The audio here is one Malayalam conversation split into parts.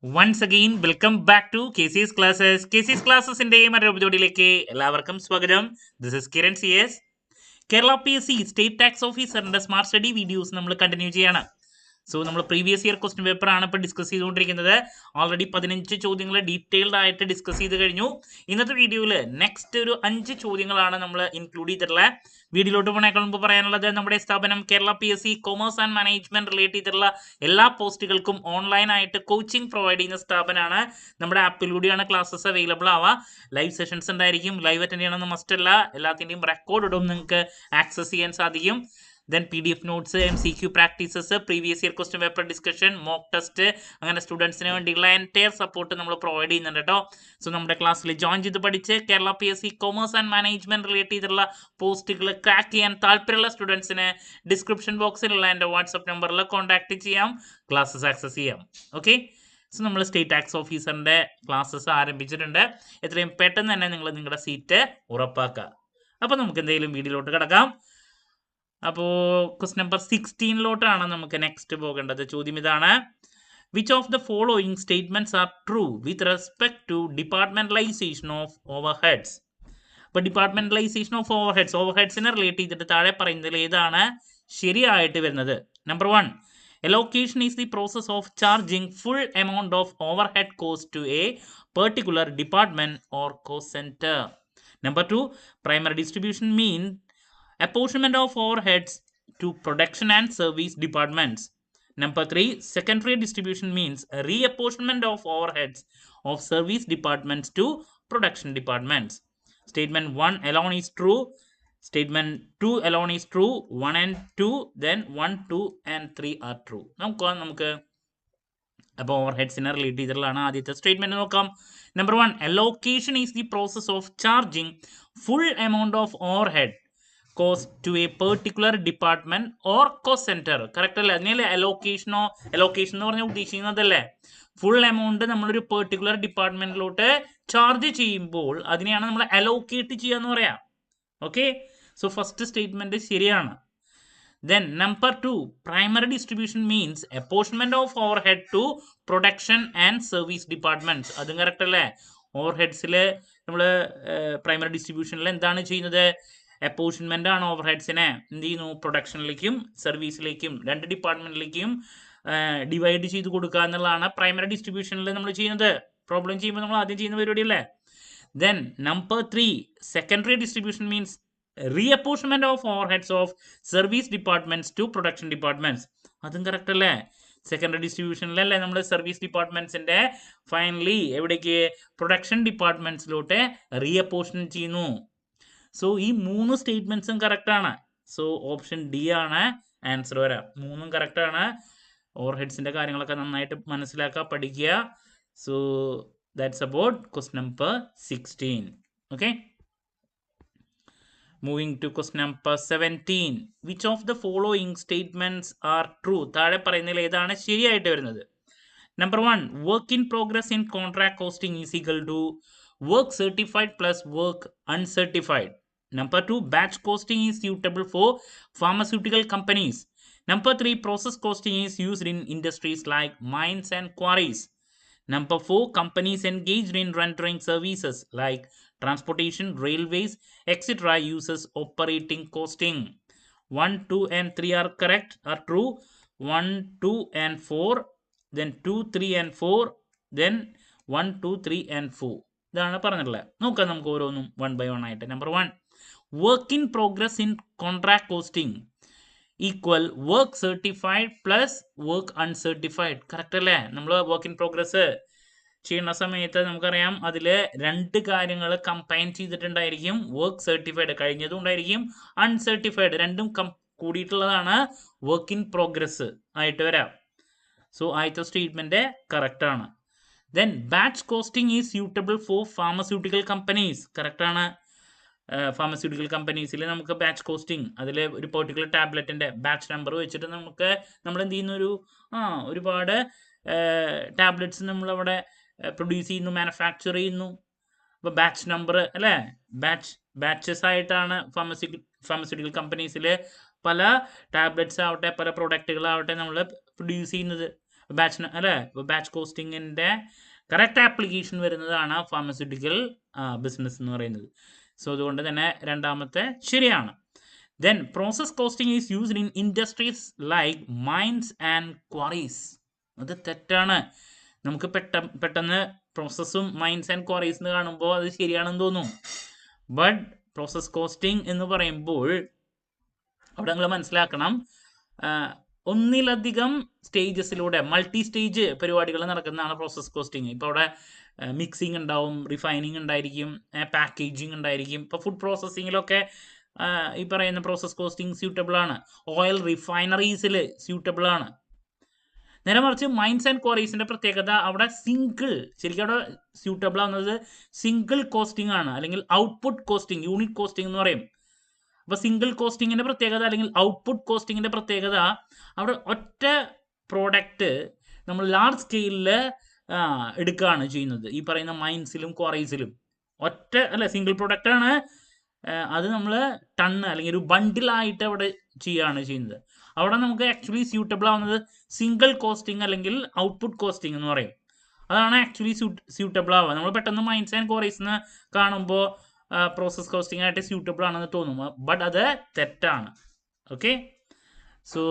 Once again, welcome back to KC's Classes. KC's Classes in മറ്റൊരു എപ്പിസോഡിലേക്ക് എല്ലാവർക്കും സ്വാഗതം. This is Kiran CS. Kerala PSC state tax ഓഫീസറിന്റെ സ്മാർട്ട് സ്റ്റഡി വീഡിയോസ് നമ്മൾ കണ്ടിന്യൂ ചെയ്യാണ്. സോ നമ്മൾ പ്രീവിയസ് ഇയർ ക്വസ്റ്റ്യൻ പേപ്പർ ആണ് ഇപ്പോൾ ഡിസ്കസ് ചെയ്തുകൊണ്ടിരിക്കുന്നത്. ഓൾറെഡി 15 ചോദ്യങ്ങൾ ഡീറ്റെയിൽഡ് ആയിട്ട് ഡിസ്കസ് ചെയ്ത് കഴിഞ്ഞു. ഇന്നത്തെ വീഡിയോയിൽ നെക്സ്റ്റ് ഒരു 5 ചോദ്യങ്ങളാണ് നമ്മൾ ഇൻക്ലൂഡ് ചെയ്തിട്ടുള്ള. വീഡിയോയിലോട്ട് പോണേക്കാൾ മുമ്പ് പറയാനുള്ളത്, നമ്മുടെ സ്ഥാപനം Kerala PSC commerce and management relate ചെയ്തിട്ടുള്ള എല്ലാ പോസ്റ്റുകൾക്കും ഓൺലൈനായിട്ട് കോച്ചിങ് പ്രൊവൈഡ് ചെയ്യുന്ന സ്ഥാപനമാണ്. നമ്മുടെ ആപ്പിലൂടെയാണ് ക്ലാസ്സസ് അവൈലബിൾ ആവുക. ലൈവ് സെഷൻസ് ഉണ്ടായിരിക്കും. ലൈവ് അറ്റൻഡ് ചെയ്യണമെന്ന് മസ്റ്റ് അല്ല. എല്ലാത്തിൻ്റെയും റെക്കോർഡ് ഇടും, നിങ്ങൾക്ക് ആക്സസ് ചെയ്യാൻ സാധിക്കും. Then PDF notes, MCQ practices, previous year question paper discussion, mock test, അങ്ങനെ സ്റ്റുഡൻസിന് വേണ്ടിയുള്ള എൻറ്റയർ സപ്പോർട്ട് നമ്മൾ പ്രൊവൈഡ് ചെയ്യുന്നുണ്ട് കേട്ടോ. സോ നമ്മുടെ ക്ലാസ്സിൽ ജോയിൻ ചെയ്ത് പഠിച്ച് Kerala PSC commerce and management relate ചെയ്തിട്ടുള്ള പോസ്റ്റുകൾ ക്രാക്ക് ചെയ്യാൻ താല്പര്യമുള്ള സ്റ്റുഡൻസിന് ഡിസ്ക്രിപ്ഷൻ ബോക്സിലുള്ള എൻ്റെ വാട്സപ്പ് നമ്പറിൽ കോൺടാക്ട് ചെയ്യാം, ക്ലാസ്സസ് ആക്സസ് ചെയ്യാം. ഓക്കെ, സോ നമ്മൾ സ്റ്റേറ്റ് ടാക്സ് ഓഫീസറിൻ്റെ ക്ലാസ്സസ് ആരംഭിച്ചിട്ടുണ്ട്. എത്രയും പെട്ടെന്ന് തന്നെ നിങ്ങൾ നിങ്ങളുടെ സീറ്റ് ഉറപ്പാക്കുക. അപ്പോൾ നമുക്ക് എന്തെങ്കിലും വീഡിയോയിലോട്ട് കിടക്കാം. അപ്പോൾ ക്വസ്റ്റ്യൻ നമ്പർ 16 നമുക്ക് നെക്സ്റ്റ് പോകേണ്ടത്. ചോദ്യം ഇതാണ്: which of the following statements are true with respect to departmentalization of overheads? അപ്പോൾ ഡിപ്പാർട്ട്മെന്റലൈസേഷൻ ഓഫ് ഓവർഹെഡ്സിനെ റിലേറ്റ് ചെയ്തിട്ട് താഴെ പറയുന്നതിൽ ഏതാണ് ശരിയായിട്ട് വരുന്നത്? Number 1, allocation is the process of charging full amount of overhead cost to a particular department or cost center. Number 2, primary distribution means apportionment of overheads to production and service departments. Number 3, secondary distribution means a reapportionment of overheads of service departments to production departments. Statement 1 alone is true. Statement 2 alone is true. 1 and 2, then 1, 2 and 3 are true. നമുക്ക് അപ്പോൾ ഓവർഹെഡ്സിനെ റിലേറ്റ് ചെയ്തിട്ടുള്ളതാണ് ആദ്യത്തെ സ്റ്റേറ്റ്മെന്റ്. നോക്കാം. Number 1, allocation is the process of charging full amount of overhead cost to a particular department or cost center. Correct അല്ലേ? അതിനല്ലേ അലോക്കേഷൻ എന്ന് പറഞ്ഞാൽ ഉദ്ദേശിക്കുന്നതല്ലേ ഫുൾ എമൗണ്ട് നമ്മളൊരു പെർട്ടിക്കുലർ ഡിപ്പാർട്ട്മെന്റിലോട്ട് ചാർജ് ചെയ്യുമ്പോൾ അതിനെയാണ് നമ്മൾ അലോക്കേറ്റ് ചെയ്യുക എന്ന് പറയാം. ഓക്കെ, സോ ഫസ്റ്റ് സ്റ്റേറ്റ്മെന്റ് ശരിയാണ്. Then number 2, primary distribution means apportionment of overhead to production and service departments. അതും കറക്റ്റ് അല്ലേ? ഓവർഹെഡ്സിൽ നമ്മൾ പ്രൈമറി ഡിസ്ട്രിബ്യൂഷനിൽ എന്താണ് ചെയ്യുന്നത്? അപ്പോർഷൻമെന്റ് ആണ് ഓവർഹെഡ്സിനെ എന്ത് ചെയ്യുന്നു? പ്രൊഡക്ഷനിലേക്കും സർവീസിലേക്കും രണ്ട് ഡിപ്പാർട്ട്മെന്റിലേക്കും ഡിവൈഡ് ചെയ്ത് കൊടുക്കുക എന്നുള്ളതാണ് പ്രൈമറി ഡിസ്ട്രിബ്യൂഷനിൽ നമ്മൾ ചെയ്യുന്നത്. പ്രോബ്ലം ചെയ്യുമ്പോൾ നമ്മൾ ആദ്യം ചെയ്യുന്ന പരിപാടി അല്ലേ? Then number 3, secondary distribution means reapportionment of overheads of service departments to production departments. അതും കറക്റ്റ് അല്ലേ? സെക്കൻഡറി ഡിസ്ട്രിബ്യൂഷനിലല്ലേ നമ്മൾ സർവീസ് ഡിപ്പാർട്ട്മെന്റ്സിന്റെ ഫൈനലി എവിടേക്ക്? പ്രൊഡക്ഷൻ ഡിപ്പാർട്ട്മെന്റ്സിലോട്ട് റീഅപ്പോർഷൻ ചെയ്യുന്നു. സോ ഈ 3 സ്റ്റേറ്റ്മെന്റ്സും കറക്റ്റ് ആണ്. സോ ഓപ്ഷൻ ഡി ആണ് ആൻസർ വരാം. 3ഉം കറക്റ്റ് ആണ്. ഓവർഹെഡ്സിന്റെ കാര്യങ്ങളൊക്കെ നന്നായിട്ട് മനസ്സിലാക്കുക, പഠിക്കുക. So that's about question number 16. Okay, moving to question number 17. Which of the following statements are true? താഴെ പറയുന്നതിൽ ഏതാണ് ശരിയായിട്ട് വരുന്നത്? Number 1, work in progress in contract costing is equal to work certified plus work uncertified. Number 2, batch costing is suitable for pharmaceutical companies. Number 3, process costing is used in industries like mines and quarries. Number 4, companies engaged in rendering services like transportation, railways, etc. uses operating costing. 1, 2 and 3 are correct, are true. 1, 2 and 4, then 2, 3 and 4, then 1, 2, 3 and 4. ഇതാണ് പറഞ്ഞിട്ടുള്ളത്. നോക്കാം നമുക്ക് ഓരോന്നും 1 by 1 ആയിട്ട്. Number 1, work in progress in contract costing equal work certified plus work uncertified. Correct അല്ലേ? നമ്മൾ വർക്ക് ഇൻ പ്രോഗ്രസ് ചെയ്യുന്ന സമയത്ത് നമുക്കറിയാം അതിൽ 2 കാര്യങ്ങൾ കമ്പൈൻ ചെയ്തിട്ടുണ്ടായിരിക്കും. വർക്ക് സർട്ടിഫൈഡ് കഴിഞ്ഞതും ഉണ്ടായിരിക്കും, അൺസർട്ടിഫൈഡ് രണ്ടും കൂടിയിട്ടുള്ളതാണ് വർക്ക് ഇൻ പ്രോഗ്രസ് ആയിട്ട് വരാം. സോ ആദ്യത്തെ സ്റ്റേറ്റ്മെന്റ് കറക്റ്റ് ആണ്. Then batch costing is suitable for pharmaceutical companies. Correct ആണ്. ഫാർമസ്യൂട്ടിക്കൽ കമ്പനീസിൽ നമുക്ക് ബാച്ച് കോസ്റ്റിംഗ് അതിൽ ഒരു പെർട്ടിക്കുലർ ടാബ്ലറ്റിന്റെ ബാച്ച് നമ്പർ വെച്ചിട്ട് നമുക്ക് നമ്മൾ എന്ത് ചെയ്യുന്ന ഒരുപാട് ടാബ്ലറ്റ്സ് നമ്മളവിടെ പ്രൊഡ്യൂസ് ചെയ്യുന്നു, മാനുഫാക്ചർ ചെയ്യുന്നു. അപ്പോൾ ബാച്ച് നമ്പർ അല്ലേ? ബാച്ചസ് ആയിട്ടാണ് ഫാർമസ്യൂട്ടിക്കൽ കമ്പനീസിൽ പല ടാബ്ലറ്റ്സ് ആവട്ടെ പല പ്രൊഡക്റ്റുകളാവട്ടെ നമ്മൾ പ്രൊഡ്യൂസ് ചെയ്യുന്നത്. ബാച്ച് അല്ലേ, ബാച്ച് കോസ്റ്റിങ്ങിൻ്റെ കറക്റ്റ് ആപ്ലിക്കേഷൻ വരുന്നതാണ് ഫാർമസ്യൂട്ടിക്കൽ ബിസിനസ് എന്ന് പറയുന്നത്. സോ അതുകൊണ്ട് തന്നെ രണ്ടാമത്തെ ശരിയാണ്. Then process costing is used in industries like mines and quarries. അത് തെറ്റാണ്. നമുക്ക് പെട്ടെന്ന് പ്രോസസ്സും മൈൻസ് ആൻഡ് ക്വാറീസ് എന്ന് കാണുമ്പോൾ അത് ശരിയാണെന്ന് തോന്നും. ബട്ട് പ്രോസസ് കോസ്റ്റിംഗ് എന്ന് പറയുമ്പോൾ അവിടെ നിങ്ങൾ മനസ്സിലാക്കണം, ഒന്നിലധികം സ്റ്റേജസിലൂടെ മൾട്ടി സ്റ്റേജ് പരിപാടികൾ നടക്കുന്നതാണ് പ്രോസസ് കോസ്റ്റിംഗ്. ഇപ്പോൾ അവിടെ മിക്സിംഗ് ഉണ്ടാവും, റിഫൈനിങ് ഉണ്ടായിരിക്കും, പാക്കേജിങ് ഉണ്ടായിരിക്കും. ഇപ്പോൾ ഫുഡ് പ്രോസസ്സിങ്ങിലൊക്കെ ഈ പറയുന്ന പ്രോസസ് കോസ്റ്റിംഗ് സ്യൂട്ടബിൾ ആണ്. ഓയിൽ റിഫൈനറീസിൽ സ്യൂട്ടബിൾ ആണ്. നേരെ മറിച്ച് മൈൻസ് ആൻഡ് ക്വാറീസിന്റെ പ്രത്യേകത അവിടെ ശരിക്കും അവിടെ സ്യൂട്ടബിൾ ആവുന്നത് സിംഗിൾ കോസ്റ്റിംഗ് ആണ്, അല്ലെങ്കിൽ ഔട്ട്പുട്ട് കോസ്റ്റിംഗ്, യൂണിറ്റ് കോസ്റ്റിംഗ് എന്ന് പറയും. അപ്പോൾ സിംഗിൾ കോസ്റ്റിങ്ങിന്റെ പ്രത്യേകത അല്ലെങ്കിൽ ഔട്ട്പുട്ട് കോസ്റ്റിങ്ങിന്റെ പ്രത്യേകത അവിടെ ഒറ്റ പ്രോഡക്റ്റ് നമ്മൾ ലാർജ് സ്കെയിലിൽ എടുക്കുകയാണ് ചെയ്യുന്നത്. ഈ പറയുന്ന മൈൻസിലും ക്വാറീസിലും സിംഗിൾ പ്രൊഡക്റ്റ് ആണ്. അത് നമ്മൾ ടണ്ണ് അല്ലെങ്കിൽ ഒരു ബണ്ടിലായിട്ട് അവിടെ ചെയ്യുകയാണ് ചെയ്യുന്നത്. അവിടെ നമുക്ക് ആക്ച്വലി സ്യൂട്ടബിൾ ആവുന്നത് സിംഗിൾ കോസ്റ്റിംഗ് അല്ലെങ്കിൽ ഔട്ട്പുട്ട് കോസ്റ്റിംഗ് എന്ന് പറയും. അതാണ് ആക്ച്വലി സ്യൂട്ടബിൾ ആവുക. നമ്മൾ പെട്ടെന്ന് മൈൻസ് ആൻഡ് ക്വാറീസ് കാണുമ്പോൾ പ്രോസസ് കോസ്റ്റിംഗ് ആയിട്ട് സ്യൂട്ടബിൾ ആണെന്ന് തോന്നും, ബട്ട് അത് തെറ്റാണ്. ഓക്കെ, സോ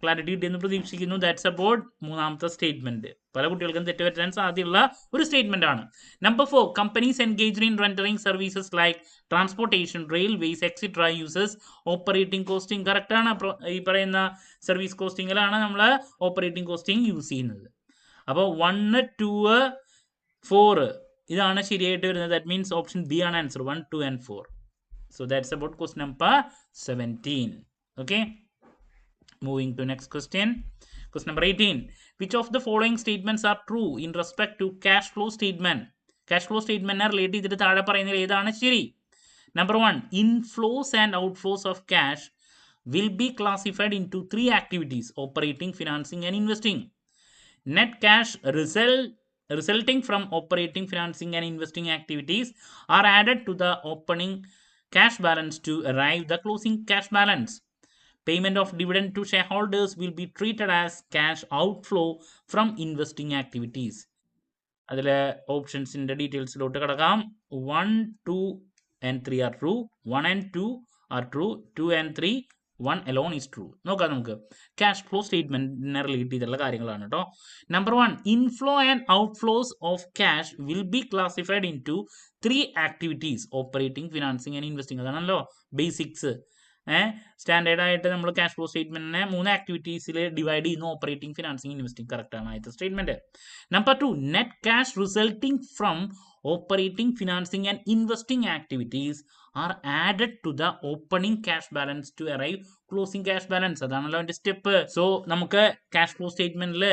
ക്ലാരിറ്റി കിട്ടിയെന്ന് പ്രതീക്ഷിക്കുന്നു. ദാറ്റ്സ് അബൌട്ട് മൂന്നാമത്തെ സ്റ്റേറ്റ്മെന്റ്. പല കുട്ടികൾക്കും തെറ്റുപറ്റാൻ സാധ്യതയുള്ള ഒരു സ്റ്റേറ്റ്മെന്റ് ആണ്. Number 4, companies engaged in rendering services like transportation, railways etcetera uses operating costing. Correct ആണ്. ഈ പറയുന്ന സർവീസ് കോസ്റ്റിംഗിലാണ് നമ്മൾ ഓപ്പറേറ്റിംഗ് കോസ്റ്റിംഗ് യൂസ് ചെയ്യുന്നത്. അപ്പോൾ 1, 2, 4 ഇതാണ് ശരിയായിട്ട് വരുന്നത്. ദാറ്റ് മീൻസ് ഓപ്ഷൻ ബി ആണ് answer, 1, 2 and 4. So that's about question number 17. Okay, moving to next question. Question number 18. Which of the following statements are true in respect to cash flow statement? Cash flow statement relate ചെയ്തിട്ട് താഴെ പറയുന്നതിൽ ഏതാണ് ശരി? Number 1, inflows and outflows of cash will be classified into 3 activities: operating, financing and investing. Net cash resulting from operating, financing and investing activities are added to the opening cash balance to arrive the closing cash balance. Payment of dividend to shareholders will be treated as cash outflow from investing activities. അതിലെ ഓപ്ഷൻസിന്റെ ഡീറ്റെയിൽസിലോട്ട് കിടക്കാം. 1, 2 and 3 are true. 1 and 2 are true. 2 and 3, 1 alone is true. നോക്കാം നമുക്ക്. ക്യാഷ് ഫ്ലോ സ്റ്റേറ്റ്മെന്റിനെ റിലേറ്റ് ചെയ്തിട്ടുള്ള കാര്യങ്ങളാണ് കേട്ടോ. Number 1, inflow and outflows of cash will be classified into 3 activities: operating, financing and investing. അതാണല്ലോ ബേസിക്സ്. സ്റ്റാൻഡേർഡ് ആയിട്ട് നമ്മൾ ക്യാഷ് ഫ്ലോ സ്റ്റേറ്റ്മെന്റിനെ 3 ആക്ടിവിറ്റീസിൽ ഡിവൈഡ് ചെയ്യുന്നു: ഓപ്പറേറ്റിംഗ്, ഫിനാൻസിംഗ്, ഇൻവെസ്റ്റിംഗ്. കറക്റ്റ് ആണ് ആദ്യത്തെ statement. Number 2, net cash resulting from operating, financing and investing activities are added to the opening cash balance to arrive closing cash balance. അതാണല്ലോ അതിന്റെ സ്റ്റെപ്പ്. സോ നമുക്ക് ക്യാഷ് ഫ്ലോ സ്റ്റേറ്റ്മെന്റിൽ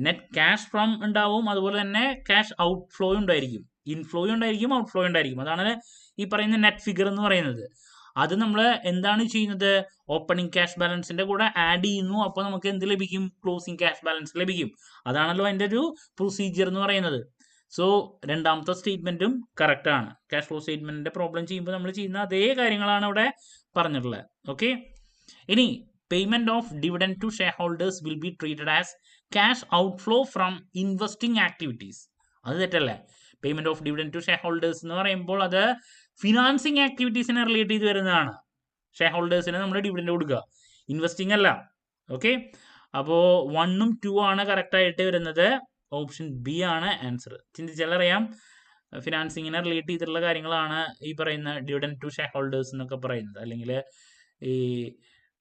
നെറ്റ് ക്യാഷ് ഫ്രം ഉണ്ടാവും, അതുപോലെ തന്നെ ക്യാഷ് ഔട്ട് ഫ്ലോ ഉണ്ടായിരിക്കും, ഇൻഫ്ലോ ഉണ്ടായിരിക്കും, ഔട്ട് ഫ്ലോ ഉണ്ടായിരിക്കും. അതാണ് ഈ പറയുന്ന നെറ്റ് ഫിഗർ എന്ന് പറയുന്നത്. അത് നമ്മൾ എന്താണ് ചെയ്യുന്നത്? ഓപ്പണിംഗ് ക്യാഷ് ബാലൻസിന്റെ കൂടെ ആഡ് ചെയ്യുന്നു. അപ്പോൾ നമുക്ക് എന്ത് ലഭിക്കും? ക്ലോസിംഗ് ക്യാഷ് ബാലൻസ് ലഭിക്കും. അതാണല്ലോ അതിന്റെ ഒരു പ്രൊസീജിയർ എന്ന് പറയുന്നത്. സോ രണ്ടാമത്തെ സ്റ്റേറ്റ്മെന്റും കറക്റ്റ് ആണ്. ക്യാഷ് ഫ്ലോ സ്റ്റേറ്റ്മെന്റിന്റെ പ്രോബ്ലം ചെയ്യുമ്പോൾ നമ്മൾ ചെയ്യുന്ന അതേ കാര്യങ്ങളാണ് ഇവിടെ പറഞ്ഞിട്ടുള്ളത്. ഓക്കെ, ഇനി payment of dividend to shareholders will be treated as cash outflow from investing activities. അത് തെറ്റല്ലേ? Payment of dividend to shareholders എന്ന് പറയുമ്പോൾ അത് ഫിനാൻസിങ് ആക്ടിവിറ്റീസിനെ റിലേറ്റ് ചെയ്ത് വരുന്നതാണ്. ഷെയർ ഹോൾഡേഴ്സിന് നമ്മൾ ഡിവിഡൻഡ് കൊടുക്കുക, ഇൻവെസ്റ്റിംഗ് അല്ല. ഓക്കെ, അപ്പോൾ 1ഉം 2 ആണ് കറക്റ്റ് ആയിട്ട് വരുന്നത്. ഓപ്ഷൻ ബി ആണ് ആൻസർ. ചിന്തിച്ചാലറിയാം, ഫിനാൻസിങ്ങിനെ റിലേറ്റ് ചെയ്തിട്ടുള്ള കാര്യങ്ങളാണ് ഈ പറയുന്ന ഡിവിഡൻഡ് ടു ഷെയർ ഹോൾഡേഴ്സ് എന്നൊക്കെ പറയുന്നത്, അല്ലെങ്കിൽ ഈ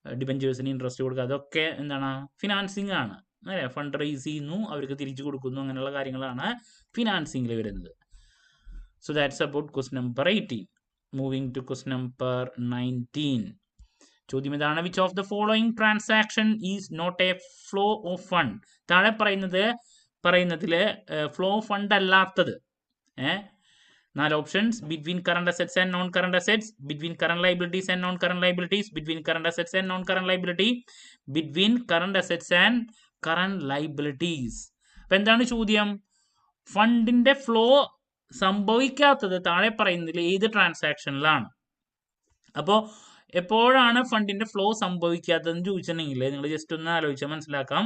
ഡിബെഞ്ചേഴ്സിന് ഇൻട്രസ്റ്റ് കൊടുക്കുക, അതൊക്കെ എന്താണ്? ഫിനാൻസിങ് ആണ്. അല്ലേ? ഫണ്ട് റൈസ് ചെയ്യുന്നു, അവർക്ക് തിരിച്ചു കൊടുക്കുന്നു, അങ്ങനെയുള്ള കാര്യങ്ങളാണ് ഫിനാൻസിങ്ങിൽ വരുന്നത്. So that's about question number 18. Moving to question number 19. ചോദ്യം ഇതാണ്: which of the following transaction is not a flow of fund? താഴെ പറയുന്നതിൽ ഫ്ലോ ഫണ്ട് അല്ലാത്തത് 4 options: between current assets and non current assets, between current liabilities and non current liabilities, between current assets and non current liability, between current assets and current liabilities. അപ്പൊ എന്താണ് ചോദ്യം? ഫണ്ടിന്റെ ഫ്ലോ സംഭവിക്കാത്തത് താഴെ പറയുന്നതിൽ ഏത് ട്രാൻസാക്ഷനിലാണ്? അപ്പോൾ എപ്പോഴാണ് ഫണ്ടിന്റെ ഫ്ലോ സംഭവിക്കാത്തതെന്ന് ചോദിച്ചിട്ടുണ്ടെങ്കിൽ നിങ്ങൾ ജസ്റ്റ് ഒന്ന് ആലോചിച്ചാൽ മനസ്സിലാക്കാം.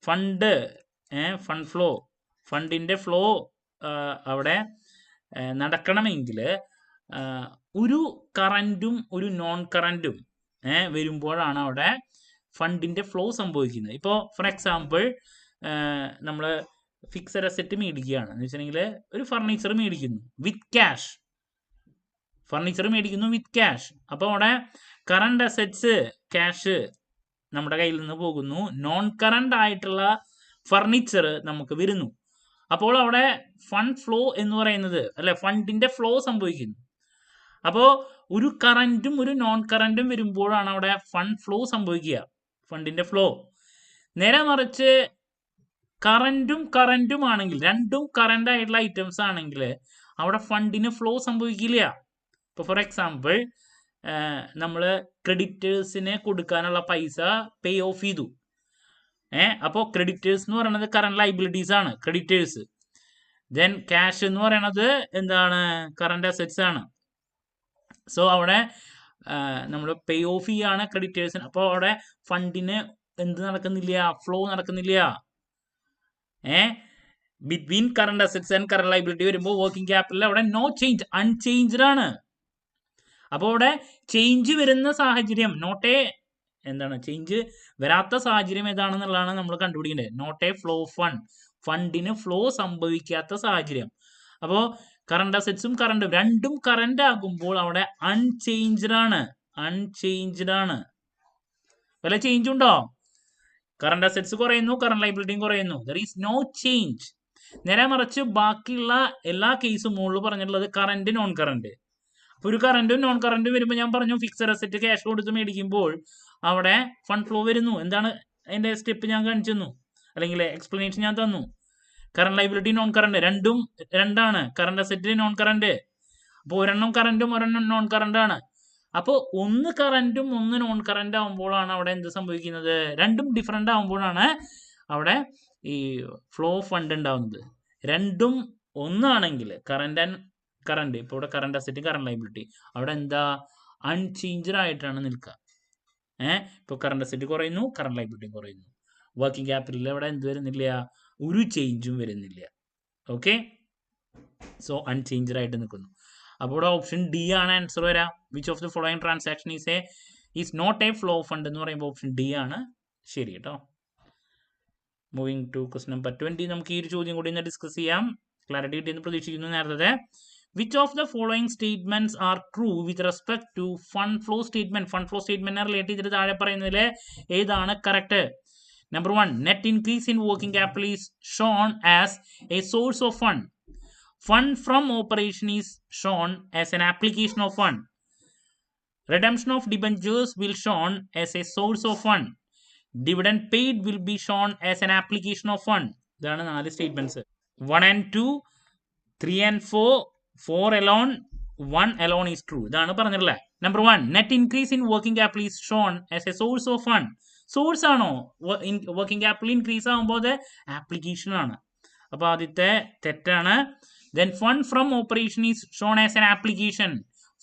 ഫണ്ട് ഫണ്ട് ഫ്ലോ, ഫണ്ടിൻ്റെ ഫ്ലോ അവിടെ നടക്കണമെങ്കിൽ ഒരു കറൻറ്റും ഒരു നോൺ കറൻറ്റും വരുമ്പോഴാണ് അവിടെ ഫണ്ടിൻ്റെ ഫ്ലോ സംഭവിക്കുന്നത്. ഇപ്പോൾ ഫോർ എക്സാമ്പിൾ നമ്മൾ ഫിക്സഡ് അസറ്റ് മേടിക്കുകയാണ് എന്ന് വെച്ചിട്ടുണ്ടെങ്കിൽ ഒരു ഫർണിച്ചർ മേടിക്കുന്നു വിത്ത് ക്യാഷ്, അപ്പോൾ അവിടെ കറണ്ട് അസറ്റ്സ് ക്യാഷ് നമ്മുടെ കയ്യിൽ നിന്ന് പോകുന്നു, നോൺ കറണ്ട് ആയിട്ടുള്ള ഫർണിച്ചർ നമുക്ക് വരുന്നു. അപ്പോൾ അവിടെ ഫണ്ട് ഫ്ലോ എന്ന് പറയുന്നത് അല്ലെ, ഫണ്ടിന്റെ ഫ്ലോ സംഭവിക്കുന്നു. അപ്പോൾ ഒരു കറന്റും ഒരു നോൺ കറന്റും വരുമ്പോഴാണ് അവിടെ ഫണ്ട് ഫ്ലോ സംഭവിക്കുക, ഫണ്ടിന്റെ ഫ്ലോ. നേരെ മറിച്ച് കറന്റും ആണെങ്കിൽ, രണ്ടും കറന്റ് ആയിട്ടുള്ള ഐറ്റംസ് ആണെങ്കിൽ അവിടെ ഫണ്ടിന് ഫ്ലോ സംഭവിക്കില്ല. ഇപ്പോൾ ഫോർ എക്സാമ്പിൾ നമ്മൾ ക്രെഡിറ്റേഴ്സിന് കൊടുക്കാനുള്ള പൈസ പേ ഓഫ് ചെയ്തു. അപ്പോൾ ക്രെഡിറ്റേഴ്സ് എന്ന് പറയുന്നത് കറന്റ് ലൈബിലിറ്റീസ് ആണ്, ക്രെഡിറ്റേഴ്സ്. ദെൻ ക്യാഷ് എന്ന് പറയുന്നത് എന്താണ്, കറന്റ് അസറ്റ്സ് ആണ്. സോ അവിടെ നമ്മൾ പേ ഓഫ് ചെയ്യാണ് ക്രെഡിറ്റേഴ്സിന്. അപ്പോൾ അവിടെ ഫണ്ടിന് എന്ത് നടക്കുന്നില്ല, ഫ്ലോ നടക്കുന്നില്ല. Between current assets and current liability വരുമ്പോൾ വർക്കിംഗ് ക്യാപിറ്റൽ അവിടെ നോ ചേഞ്ച്, അൺചേഞ്ച്ഡ് ആണ്. അപ്പോൾ അവിടെ ചേഞ്ച് വരുന്ന സാഹചര്യം, ചേഞ്ച് വരാത്ത സാഹചര്യം ഏതാണെന്നുള്ളതാണ് നമ്മൾ കണ്ടുപിടിക്കേണ്ടത്. നോട്ട് എ ഫ്ലോ ഫണ്ട്, ഫണ്ടിന് ഫ്ലോ സംഭവിക്കാത്ത സാഹചര്യം. അപ്പോൾ കറണ്ട് അസറ്റ്സും കറണ്ടും രണ്ടും കറന്റ് ആകുമ്പോൾ അവിടെ അൺചേഞ്ച്ഡ് ആണ്. വല്ല ചേഞ്ച് ഉണ്ടോ? കറണ്ട് അസറ്റ്സ് കുറയുന്നു, കറണ്ട് ലൈബിലിറ്റിയും കുറയുന്നു. There is no change. നേരെ മറിച്ച് ബാക്കിയുള്ള എല്ലാ കേസും മുകളിൽ പറഞ്ഞിട്ടുള്ളത് കറന്റ് നോൺ കറന്റ്. അപ്പോൾ ഒരു കറന്റും നോൺ കറന്റും വരുമ്പോൾ ഞാൻ പറഞ്ഞു ഫിക്സഡ് അസറ്റ് ക്യാഷ് കൊടുത്ത് മേടിക്കുമ്പോൾ അവിടെ ഫണ്ട് ഫ്ലോ വരുന്നു. എന്താണ് അതിന്റെ സ്റ്റെപ്പ് ഞാൻ കാണിച്ചു തന്നു, അല്ലെങ്കിൽ എക്സ്പ്ലനേഷൻ ഞാൻ തന്നു. കറന്റ് ലൈബിലിറ്റി നോൺ കറന്റ് രണ്ടാണ്, കറന്റ് അസറ്റ് നോൺ കറന്റ്. അപ്പോൾ ഒരെണ്ണം കറന്റും ഒരെണ്ണം നോൺ കറന്റ് ആണ്. അപ്പോൾ ഒന്ന് കറന്റും ഒന്ന് നോൺ കറന്റ് ആകുമ്പോഴാണ് അവിടെ എന്ത് സംഭവിക്കുന്നത്, രണ്ടും ഡിഫറെന്റ് ആകുമ്പോഴാണ് അവിടെ ഈ ഫ്ലോ ഫണ്ട് ഉണ്ടാവുന്നത്. രണ്ടും ഒന്നാണെങ്കിൽ കറന്റ് ആൻഡ് കറന്റ്, ഇപ്പോൾ ഇവിടെ കറന്റ് അസറ്റ് കറന്റ് ലൈബിലിറ്റി അവിടെ എന്താ, അൺചേഞ്ച്ഡ് ആയിട്ടാണ് നിൽക്കുക. ഇപ്പോൾ കറന്റ് അസറ്റ് കുറയുന്നു, കറന്റ് ലൈബിലിറ്റി കുറയുന്നു. വർക്കിംഗ് ക്യാപിറ്റലിൽ അവിടെ എന്ത് വരുന്നില്ല, ഒരു ചേഞ്ചും വരുന്നില്ല. ഓക്കെ, സോ അൺചേഞ്ച്ഡ് ആയിട്ട് നിൽക്കുന്നു. അപ്പോൾ ഇവിടെ ഓപ്ഷൻ ഡി ആണ് ആൻസർ വരാം. Which of the following transaction is not a flow fund എന്ന് പറയുമ്പോൾ ഓപ്ഷൻ ഡി ആണ് ശരി കേട്ടോ. Moving to question number 20. നമുക്ക് ഈ ഒരു ചോദ്യം കൂടി ഒന്ന് ഡിസ്കസ് ചെയ്യാം. ക്ലാരിറ്റി കിട്ടിയെന്ന് പ്രതീക്ഷിക്കുന്നു. നേരത്തെ which of the following statements are true with respect to fund flow statement? Fund flow statement relate ചെയ്തിട്ട് താഴെ പറയുന്നതിൽ ഏതാണ് correct? Number 1, net increase in working capital is shown as a source of fund. Fund from operation is shown as an application of fund. Redemption of debentures will shown as a source of fund. Dividend paid will be shown as an application of fund. ഇതാണ് 4 statements. 1 and 2, 3 and 4, 4 alone, 1 alone is true. ഇതാണ് പറഞ്ഞിട്ടുള്ളത്. Number 1, net increase in working capital is shown as a source of fund. Source ആണോ? വർക്കിംഗ് ക്യാപിറ്റൽ ഇൻക്രീസ് ആകുമ്പോൾ അത് ആപ്ലിക്കേഷൻ ആണ്. അപ്പോൾ ആദ്യത്തെ തെറ്റാണ്. Then fund from operation is shown as an application.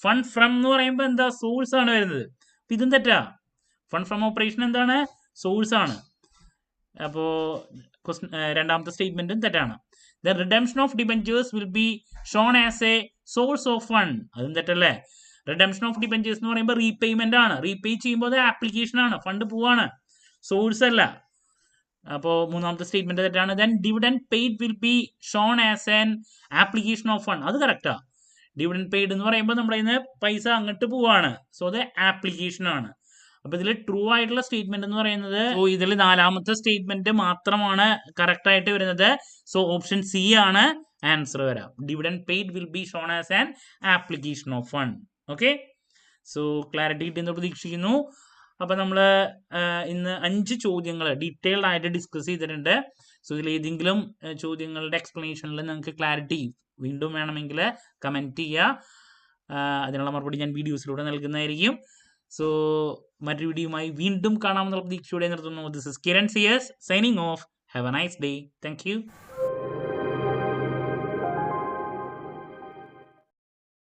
Fund from എന്ന് പറയുമ്പോൾ എന്താ, സോഴ്സ് ആണ് വരുന്നത്. അപ്പം ഇതും തെറ്റാ. ഫണ്ട് ഫ്രം ഓപ്പറേഷൻ എന്താണ്, സോഴ്സ് ആണ്. അപ്പോൾ രണ്ടാമത്തെ സ്റ്റേറ്റ്മെന്റും തെറ്റാണ്. The redemption of debentures will be shown as A source of fund. അതും തെറ്റല്ലേ. റിഡംഷൻ ഓഫ് ഡിബെഞ്ചേഴ്സ് എന്ന് പറയുമ്പോൾ റീപേയ്മെന്റ് ആണ്. റീപേ ചെയ്യുമ്പോൾ അത് ആപ്ലിക്കേഷൻ ആണ്, ഫണ്ട് പോവാണ്, സോഴ്സ് അല്ല. അപ്പോൾ മൂന്നാമത്തെ സ്റ്റേറ്റ്മെന്റ് തെറ്റാണ്. Then dividend paid will be shown as an application of fund. അത് കറക്റ്റാ. ഡിവിഡൻഡ് പെയ്ഡ് എന്ന് പറയുമ്പോൾ നമ്മുടെ കയ്യിൽ നിന്ന് പൈസ അങ്ങോട്ട് പോവാണ്, സോ അത് ആപ്ലിക്കേഷൻ ആണ്. അപ്പൊ ഇതിൽ ട്രൂ ആയിട്ടുള്ള സ്റ്റേറ്റ്മെന്റ് എന്ന് പറയുന്നത്, ഇതിൽ നാലാമത്തെ സ്റ്റേറ്റ്മെന്റ് മാത്രമാണ് കറക്റ്റ് ആയിട്ട് വരുന്നത്. സോ ഓപ്ഷൻ സി ആണ് ആൻസർ വരാം. Dividend paid will be shown as an application of fund. Okay, so clarity കിട്ടിയെന്ന് പ്രതീക്ഷിക്കുന്നു. അപ്പൊ നമ്മൾ ഇന്ന് 5 ചോദ്യങ്ങൾ ഡീറ്റെയിൽഡ് ആയിട്ട് ഡിസ്കസ് ചെയ്തിട്ടുണ്ട്. സോ ഇതിൽ ഏതെങ്കിലും ചോദ്യങ്ങളുടെ എക്സ്പ്ലനേഷനിൽ നിങ്ങൾക്ക് ക്ലാരിറ്റി വീണ്ടും വേണമെങ്കിൽ കമന്റ് ചെയ്യുക. അതിനുള്ള മറുപടി ഞാൻ വീഡിയോസിലൂടെ നൽകുന്നതായിരിക്കും. സോ മറ്റൊരു വീഡിയോയുമായി വീണ്ടും കാണാമെന്നുള്ള പ്രതീക്ഷയോടെ നിർത്തുന്നു. This is Kiran CS signing off. Have a nice day. Thank U.